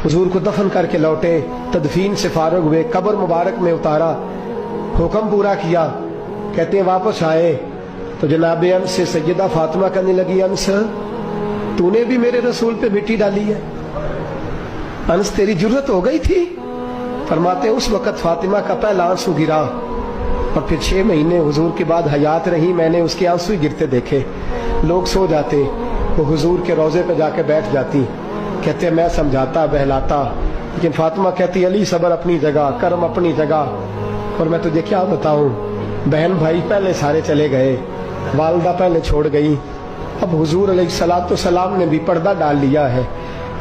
हुजूर को दफन करके लौटे, तदफीन से फारग हुए, कब्र मुबारक में उतारा, हुक्म पूरा किया। कहते हैं वापस आए तो जनाब अंस से सैयदा फातिमा कहने लगी, अंस तूने भी मेरे रसूल पे मिट्टी डाली है? अंस तेरी जुर्रत हो गई थी? फरमाते उस वक़्त फातिमा का पहला आंसू गिरा और फिर 6 महीने हुजूर के बाद हयात रही, मैंने उसके आंसू ही गिरते देखे। लोग सो जाते, वो हुजूर के रोज़े पे जाके बैठ जाती। कहते मैं समझाता बहलाता, लेकिन फातिमा कहती अली सबर अपनी जगह, कर्म अपनी जगह। और मैं तुझे क्या बताऊं, बहन भाई पहले सारे चले गए, वालदा पहले छोड़ गई, अब हुजूर अलैहिस्सलातु सलाम ने भी पर्दा डाल लिया है,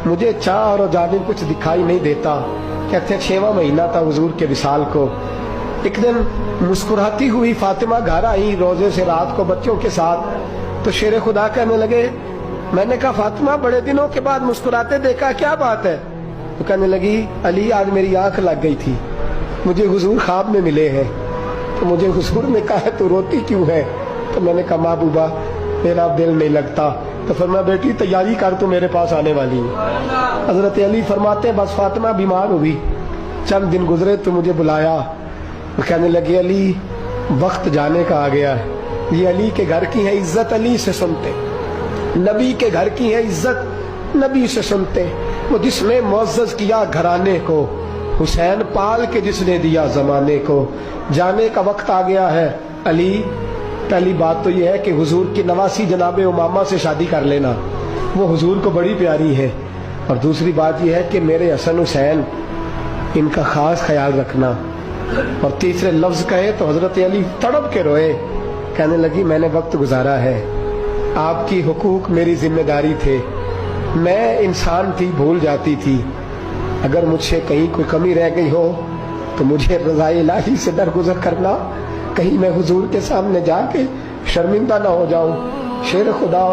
मुझे चाह और जानिब कुछ दिखाई नहीं देता। कहते 6वां महीना था हुजूर के विसाल को। एक दिन मुस्कुराती हुई फातिमा घर आई रोजे से रात को बच्चों के साथ, तो शेर खुदा कहने लगे, मैंने कहा फातिमा बड़े दिनों के बाद मुस्कुराते देखा, क्या बात है? तो कहने लगी अली आज मेरी आंख लग गई थी, मुझे हुजूर ख्वाब में मिले हैं, तो मुझे हुजूर ने कहा तू रोती क्यों है? तो मैंने कहा महबूबा मेरा दिल नहीं लगता। तो फरमाया बेटी तैयारी कर, तू मेरे पास आने वाली है। हजरत अली फरमाते हैं बस फातिमा बीमार हुई, चंद दिन गुजरे तो मुझे बुलाया, कहने लगे अली वक्त जाने का आ गया है, ये अली के घर की है इज्जत अली से सुनते, नबी के घर की है इज्जत नबी से सुनते, वो जिसने मुअज़्ज़ज़ किया घराने को, हुसैन पाल के जिसने दिया जमाने को, जाने का वक्त आ गया है अली। पहली बात तो यह है कि हुजूर की नवासी जनाबे उमामा से शादी कर लेना, वो हुजूर को बड़ी प्यारी है। और दूसरी बात यह है कि मेरे हसन हुसैन इनका खास ख्याल रखना। और तीसरे लफ्ज कहे तो हजरत अली तड़प के रोए, कहने लगी मैंने वक्त गुजारा है, आपकी हुकूक मेरी जिम्मेदारी थे, मैं इंसान थी भूल जाती थी, अगर मुझसे कहीं कोई कमी रह गई हो तो मुझे रज़ाए इलाही से दरगुजर करना, कहीं मैं हुजूर के सामने जाके शर्मिंदा ना हो जाऊं। शेर खुदा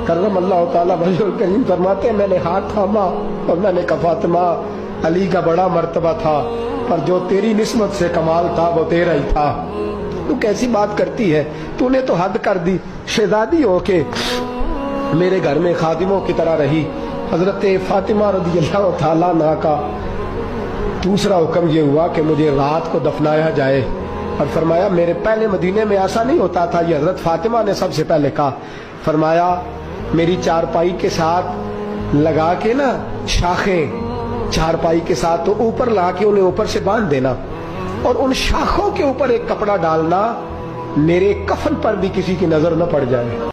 करम अल्लाह ताला वजहुल करीम फरमाते हैं मैंने हाथ थामा और मैंने कहा फातिमा अली का बड़ा मर्तबा था, पर जो तेरी निस्बत से कमाल था वो तेरा ही था। तू कैसी बात करती है, तूने तो हद कर दी, शहजादी हो के मेरे घर में खादिमों की तरह रही। हजरत फातिमा रज़ियल्लाहु ताला अन्हा का दूसरा हुक्म ये हुआ कि मुझे रात को दफनाया जाए। और फरमाया मेरे पहले मदीने में ऐसा नहीं होता था, ये हजरत फातिमा ने सबसे पहले कहा। फरमाया मेरी चारपाई के साथ लगा के ना शाखें, चारपाई के साथ तो ऊपर ला के उन्हें ऊपर से बांध देना और उन शाखों के ऊपर एक कपड़ा डालना, मेरे कफन पर भी किसी की नजर न पड़ जाए।